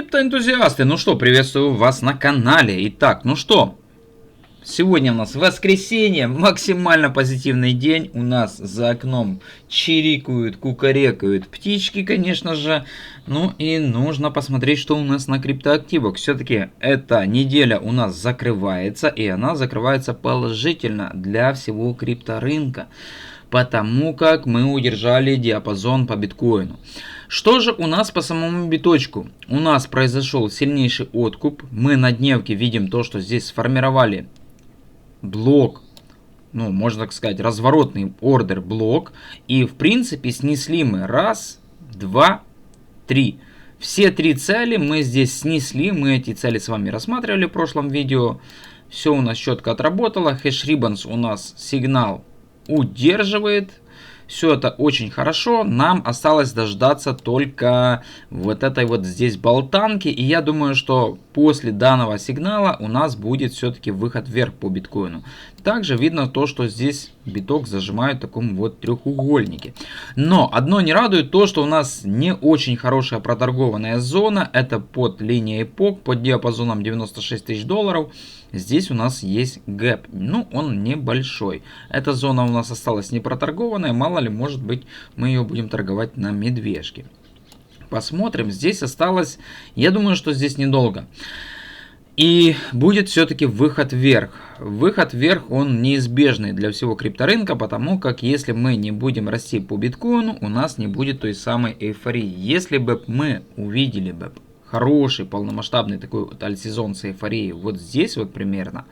Криптоэнтузиасты, ну что, приветствую вас на канале. Итак, ну что, сегодня у нас воскресенье, максимально позитивный день. У нас за окном чирикают, кукарекают птички, конечно же. Ну и нужно посмотреть, что у нас на криптоактивах. Все-таки эта неделя у нас закрывается, и она закрывается положительно для всего крипторынка, потому как мы удержали диапазон по биткоину. Что же у нас по самому биточку? У нас произошел сильнейший откуп. Мы на дневке видим то, что здесь сформировали блок, ну, можно так сказать, разворотный ордер блок. И, в принципе, снесли мы раз, два, три. Все три цели мы здесь снесли. Мы эти цели с вами рассматривали в прошлом видео. Все у нас четко отработало. Хэш-риббонс у нас сигнал удерживает. Все это очень хорошо. Нам осталось дождаться только вот этой вот здесь болтанки. И я думаю, что после данного сигнала у нас будет все-таки выход вверх по биткоину. Также видно то, что здесь биток зажимает в таком вот треугольнике. Но одно не радует, то, что у нас не очень хорошая проторгованная зона. Это под линией эпок, под диапазоном 96 тысяч долларов. Здесь у нас есть гэп, ну он небольшой. Эта зона у нас осталась не проторгованная, мало ли, может быть, мы ее будем торговать на медвежке. Посмотрим, здесь осталось, я думаю, что здесь недолго. И будет все-таки выход вверх. Выход вверх, он неизбежный для всего крипторынка, потому как если мы не будем расти по биткоину, у нас не будет той самой эйфории. Если бы мы увидели бы хороший полномасштабный такой вот альтсезон с эйфорией вот здесь вот примерно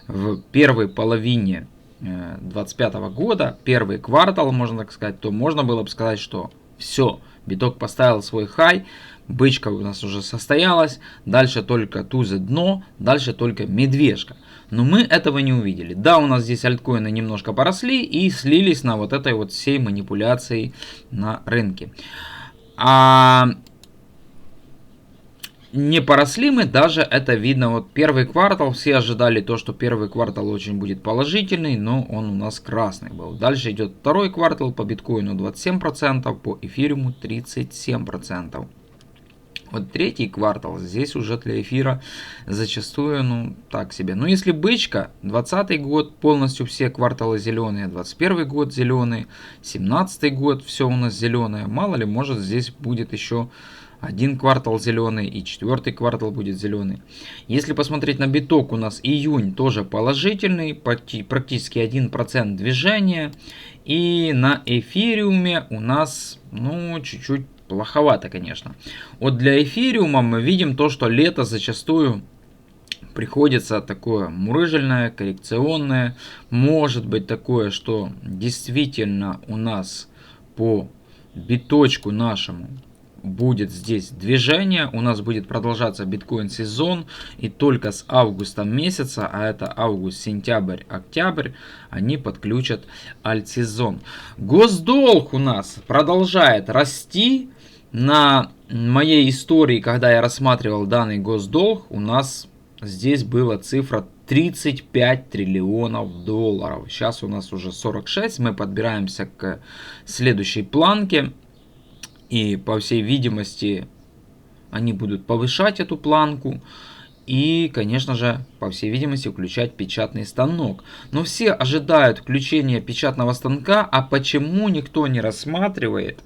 в первой половине 2025 года, первый квартал, можно так сказать, то можно было бы сказать, что все, биток поставил свой хай, бычка у нас уже состоялась, дальше только тузы дно, дальше только медвежка. Но мы этого не увидели. Да, у нас здесь альткоины немножко поросли и слились на вот этой вот всей манипуляции на рынке. Не поросли мы, даже это видно. Вот первый квартал, все ожидали то, что первый квартал очень будет положительный, но он у нас красный был. Дальше идет второй квартал, по биткоину 27%, по эфириуму 37%. Вот третий квартал, здесь уже для эфира зачастую, ну, так себе. Но если бычка, 20 год, полностью все кварталы зеленые, 21 год зеленый, 17 год все у нас зеленое, мало ли, может здесь будет еще один квартал зеленый и четвертый квартал будет зеленый. Если посмотреть на биток, у нас июнь тоже положительный, практически 1% движения. И на эфириуме у нас, ну, чуть-чуть плоховато, конечно. Вот для эфириума мы видим то, что лето зачастую приходится такое мурыжельное, коррекционное. Может быть такое, что действительно у нас по биточку нашему будет здесь движение, у нас будет продолжаться биткоин сезон, и только с августа месяца, а это август, сентябрь, октябрь, они подключат альтсезон. Госдолг у нас продолжает расти. На моей истории, когда я рассматривал данный госдолг, у нас здесь была цифра 35 триллионов долларов. Сейчас у нас уже 46, мы подбираемся к следующей планке. И, по всей видимости, они будут повышать эту планку. И, конечно же, по всей видимости, включать печатный станок. Но все ожидают включения печатного станка. А почему никто не рассматривает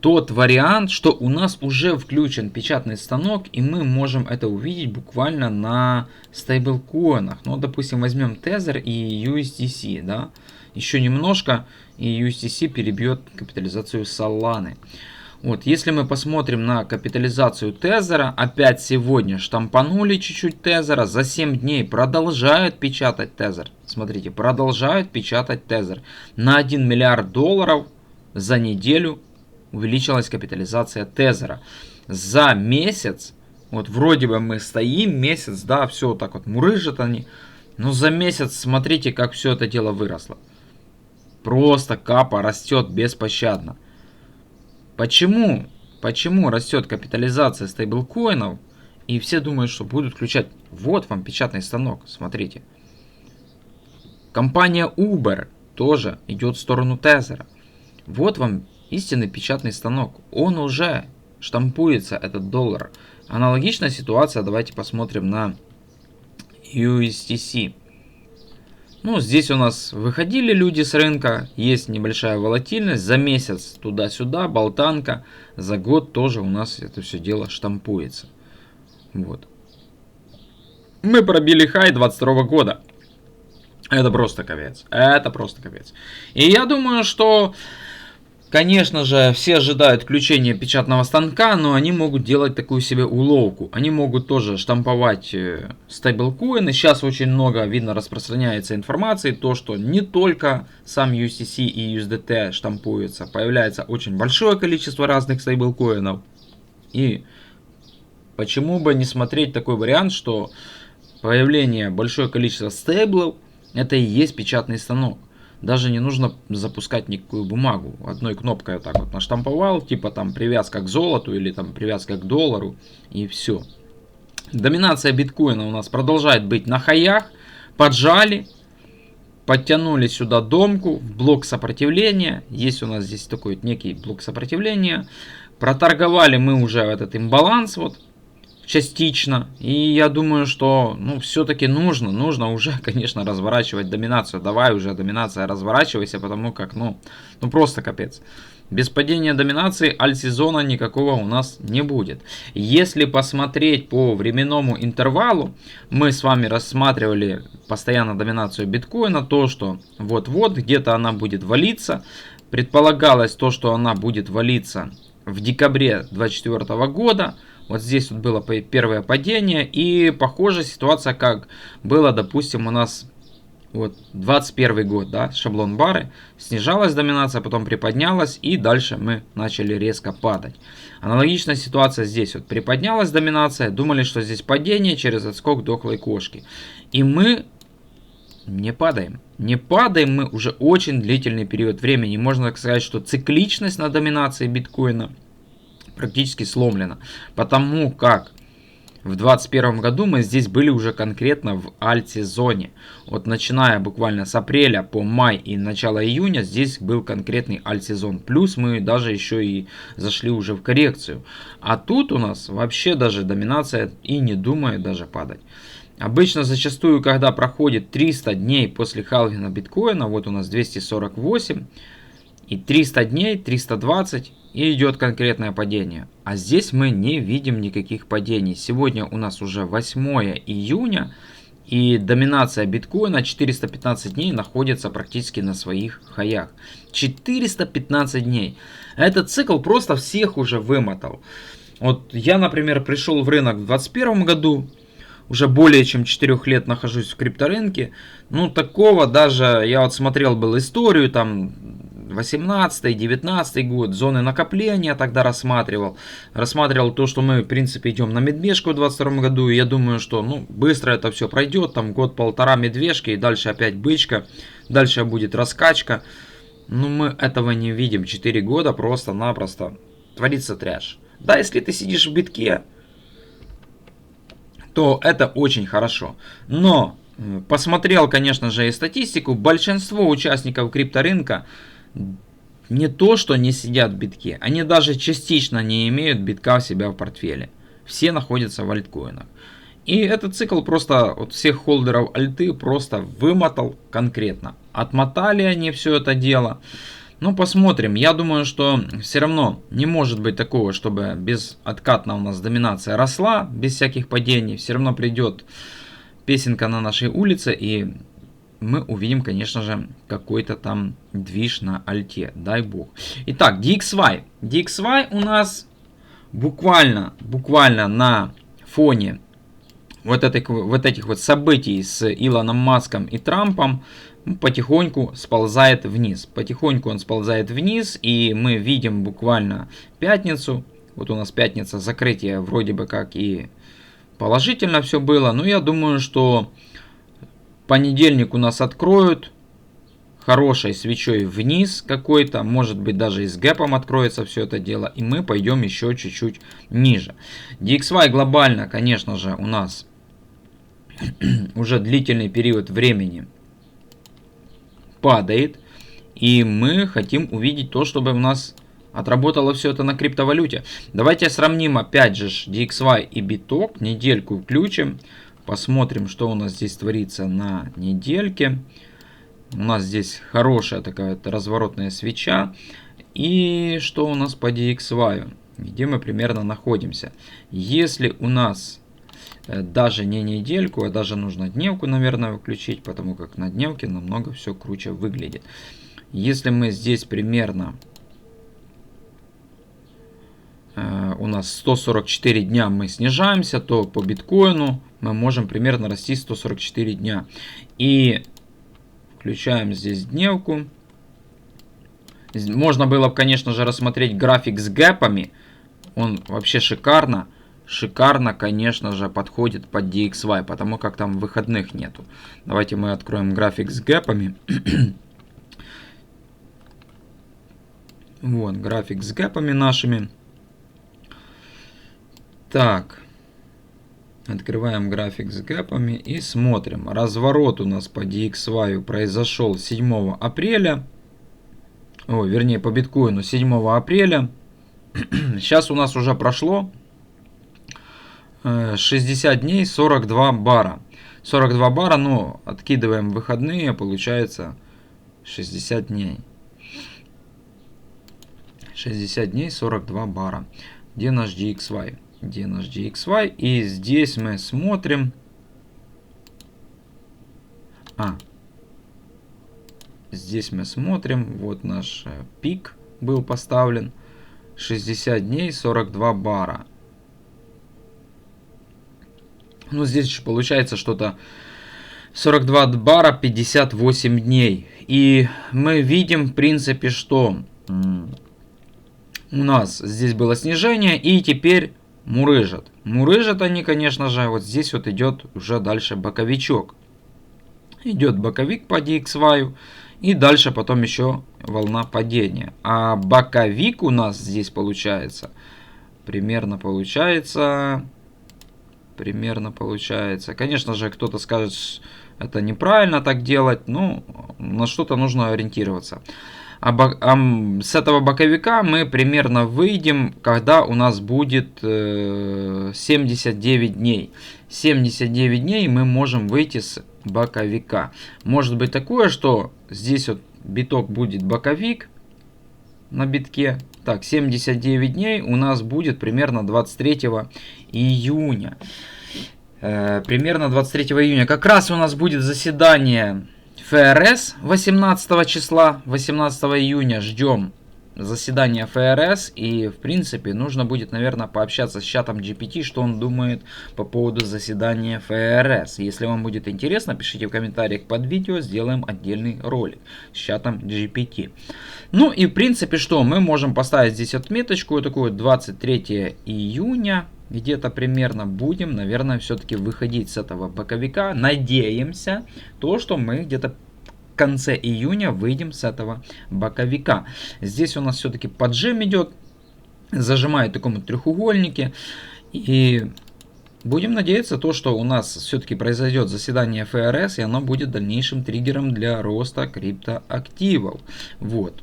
тот вариант, что у нас уже включен печатный станок, и мы можем это увидеть буквально на стейблкоинах. Ну, допустим, возьмем Tether и USDC, да. Еще немножко, и USDC перебьет капитализацию Solana. Вот, если мы посмотрим на капитализацию Tether, опять сегодня штампанули чуть-чуть Tether, за 7 дней продолжают печатать Tether. Смотрите, продолжают печатать Tether. На 1 миллиард долларов за неделю увеличилась капитализация Tether. За месяц, вот вроде бы мы стоим месяц, да, все так вот мурыжат они, но за месяц смотрите, как все это дело выросло. Просто капа растет беспощадно. Почему? Почему растет капитализация стейблкоинов? И все думают, что будут включать. Вот вам печатный станок, смотрите. Компания Uber тоже идет в сторону Tether. Вот вам истинный печатный станок. Он уже штампуется этот доллар. Аналогичная ситуация, давайте посмотрим на USDC. Ну, здесь у нас выходили люди с рынка, есть небольшая волатильность, за месяц туда-сюда, болтанка, за год тоже у нас это все дело штампуется. Вот. Мы пробили хай 22 года. Это просто капец. Это просто капец. И я думаю, что, конечно же, все ожидают включения печатного станка, но они могут делать такую себе уловку. Они могут тоже штамповать стейблкоины. Сейчас очень много, видно, распространяется информации, то, что не только сам USDC и USDT штампуются. Появляется очень большое количество разных стейблкоинов. И почему бы не смотреть такой вариант, что появление большое количества стейблов это и есть печатный станок. Даже не нужно запускать никакую бумагу. Одной кнопкой вот так вот наштамповал, типа там привязка к золоту или там привязка к доллару, и все. Доминация биткоина у нас продолжает быть на хаях. Поджали, подтянули сюда домку в блок сопротивления. Есть у нас здесь такой вот некий блок сопротивления. Проторговали мы уже этот имбаланс вот частично. И я думаю, что ну, все-таки нужно уже, конечно, разворачивать доминацию. Давай уже, доминация, разворачивайся, потому как, ну просто капец. Без падения доминации альт-сезона никакого у нас не будет. Если посмотреть по временному интервалу, мы с вами рассматривали постоянно доминацию биткоина, то, что вот-вот где-то она будет валиться. Предполагалось то, что она будет валиться в декабре 2024 года. Вот здесь вот было первое падение, и похожая ситуация, как было, допустим, у нас вот 21 год, да, шаблон бары, снижалась доминация, потом приподнялась, и дальше мы начали резко падать. Аналогичная ситуация здесь, вот приподнялась доминация, думали, что здесь падение через отскок дохлой кошки. И мы не падаем. Не падаем мы уже очень длительный период времени. Можно сказать, что цикличность на доминации биткоина практически сломлена, потому как в 2021 году мы здесь были уже конкретно в альт-сезоне. Вот начиная буквально с апреля по май и начало июня здесь был конкретный альт-сезон. Плюс мы даже еще и зашли уже в коррекцию. А тут у нас вообще даже доминация и не думает даже падать. Обычно зачастую, когда проходит 300 дней после халвинга биткоина, вот у нас 248, и 300 дней, 320, и идет конкретное падение. А здесь мы не видим никаких падений. Сегодня у нас уже 8 июня, и доминация биткоина 415 дней находится практически на своих хаях. 415 дней. Этот цикл просто всех уже вымотал. Вот я, например, пришел в рынок в 2021 году, уже более чем 4 лет нахожусь в крипторынке. Ну, такого даже, я вот смотрел был историю, там, 18-19 год, зоны накопления тогда рассматривал. Рассматривал то, что мы, в принципе, идем на медвежку в 2022 году. И я думаю, что, ну, быстро это все пройдет, там, год-полтора медвежки, и дальше опять бычка, дальше будет раскачка. Но мы этого не видим. 4 года просто-напросто творится трэш. Да, если ты сидишь в битке, то это очень хорошо. Но посмотрел, конечно же, и статистику. Большинство участников крипторынка не то, что не сидят в битке, они даже частично не имеют битка у себя в портфеле. Все находятся в альткоинах. И этот цикл просто от всех холдеров альты просто вымотал конкретно. Отмотали они все это дело. Ну, посмотрим. Я думаю, что все равно не может быть такого, чтобы безоткатно у нас доминация росла, без всяких падений. Все равно придет песенка на нашей улице, и мы увидим, конечно же, какой-то там движ на альте. Дай бог. Итак, DXY. DXY у нас буквально на фоне вот этих вот событий с Илоном Маском и Трампом потихоньку сползает вниз. Потихоньку он сползает вниз, и мы видим буквально пятницу. Вот у нас пятница, закрытие вроде бы как и положительно все было. Но я думаю, что понедельник у нас откроют хорошей свечой вниз какой-то. Может быть, даже и с гэпом откроется все это дело. И мы пойдем еще чуть-чуть ниже. DXY глобально, конечно же, у нас уже длительный период времени падает. И мы хотим увидеть то, чтобы у нас Отработало все это на криптовалюте. Давайте сравним опять же DXY и биток. Недельку включим. Посмотрим, что у нас здесь творится на недельке. У нас здесь хорошая такая разворотная свеча. И что у нас по DXY? Где мы примерно находимся? Если у нас даже не недельку, а даже нужно дневку, наверное, выключить, потому как на дневке намного все круче выглядит. Если мы здесь примерно... у нас 144 дня мы снижаемся, то по биткоину мы можем примерно расти 144 дня. И включаем здесь дневку. Можно было бы, конечно же, рассмотреть график с гэпами. Он вообще шикарно, конечно же, подходит под DXY, потому как там выходных нету. Давайте мы откроем график с гэпами. Вот, график с гэпами нашими. Так, открываем график с гэпами и смотрим. Разворот у нас по DXY произошел 7 апреля. Ой, вернее, по биткоину 7 апреля. Сейчас у нас уже прошло 60 дней, 42 бара. 42 бара, но откидываем выходные, получается 60 дней. 60 дней, 42 бара. Где наш DXY? Где наш DXY? И здесь мы смотрим. Здесь мы смотрим. Вот наш пик был поставлен. 60 дней, 42 бара. Ну, здесь еще получается что-то 42 бара, 58 дней. И мы видим, в принципе, что у нас здесь было снижение, и теперь мурыжат. Мурыжат они, конечно же, вот здесь вот идет уже дальше боковичок. Идет боковик по DXY, и дальше потом еще волна падения. А боковик у нас здесь получается, примерно получается. Конечно же, кто-то скажет, это неправильно так делать, но на что-то нужно ориентироваться. С этого боковика мы примерно выйдем, когда у нас будет 79 дней. 79 дней мы можем выйти с боковика. Может быть такое, что здесь вот биток будет боковик на битке. Так, 79 дней у нас будет примерно 23 июня. Примерно 23 июня. Как раз у нас будет заседание ФРС 18 числа, 18 июня ждем заседания ФРС. И, в принципе, нужно будет, наверное, пообщаться с чатом GPT, что он думает по поводу заседания ФРС. Если вам будет интересно, пишите в комментариях под видео, сделаем отдельный ролик с чатом GPT. Ну и, в принципе, что? Мы можем поставить здесь отметочку, такую 23 июня. Где-то примерно будем, наверное, все-таки выходить с этого боковика. Надеемся, что мы где-то в конце июня выйдем с этого боковика. Здесь у нас все-таки поджим идет, зажимает в таком треугольнике. И будем надеяться, что у нас все-таки произойдет заседание ФРС, и оно будет дальнейшим триггером для роста криптоактивов. Вот.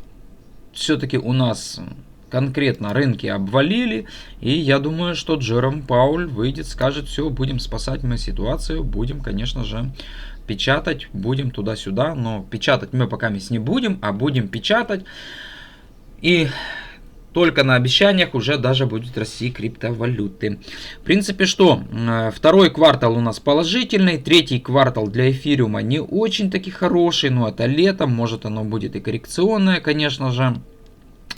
Все-таки у нас... конкретно рынки обвалили, и я думаю, что Джером Пауль выйдет, скажет, все, будем спасать мы ситуацию, будем, конечно же, печатать, будем туда-сюда, но печатать мы пока не будем, а будем печатать, и только на обещаниях уже даже будут расти криптовалюты. В принципе, что, второй квартал у нас положительный, третий квартал для эфириума не очень таки хороший, но это летом, может оно будет и коррекционное, конечно же.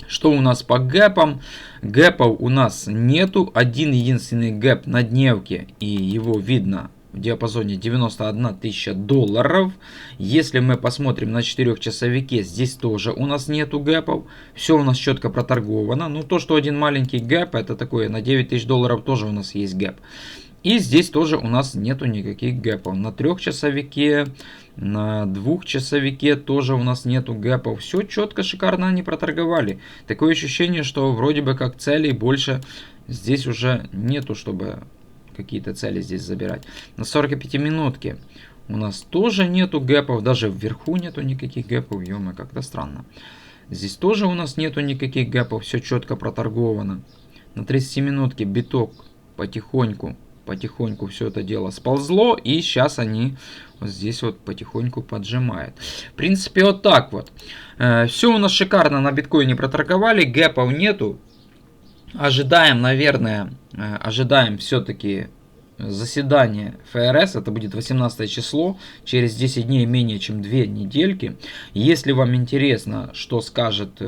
Что у нас по гэпам? Гэпов у нас нету. Один единственный гэп на дневке, и его видно в диапазоне 91 тысяча долларов. Если мы посмотрим на 4-часовике, здесь тоже у нас нету гэпов. Все у нас четко проторговано. Ну, то, что один маленький гэп, это такое, на 9 тысяч долларов тоже у нас есть гэп. И здесь тоже у нас нету никаких гэпов. На 3-часовике, на 2-часовике тоже у нас нету гэпов. Все четко, шикарно они проторговали. Такое ощущение, что вроде бы как целей больше здесь уже нету, чтобы какие-то цели здесь забирать. На 45-минутке у нас тоже нету гэпов. Даже вверху нету никаких гэпов. Ё-моё, как-то странно. Здесь тоже у нас нету никаких гэпов, все четко проторговано. На 30 минутке биток потихоньку все это дело сползло, и сейчас они вот здесь вот потихоньку поджимают. В принципе, вот так вот. Все у нас шикарно на биткоине проторговали, гэпов нету. Ожидаем, наверное, все-таки заседание ФРС, это будет 18 число, через 10 дней менее чем 2 недельки. Если вам интересно, что скажет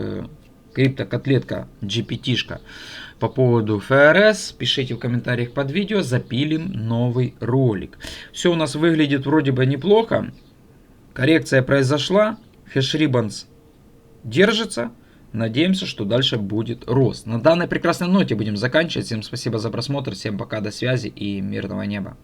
криптокотлетка GPT-шка по поводу ФРС, пишите в комментариях под видео, запилим новый ролик. Все у нас выглядит вроде бы неплохо, коррекция произошла, хэшрибанс держится. Надеемся, что дальше будет рост. На данной прекрасной ноте будем заканчивать. Всем спасибо за просмотр, всем пока, до связи и мирного неба.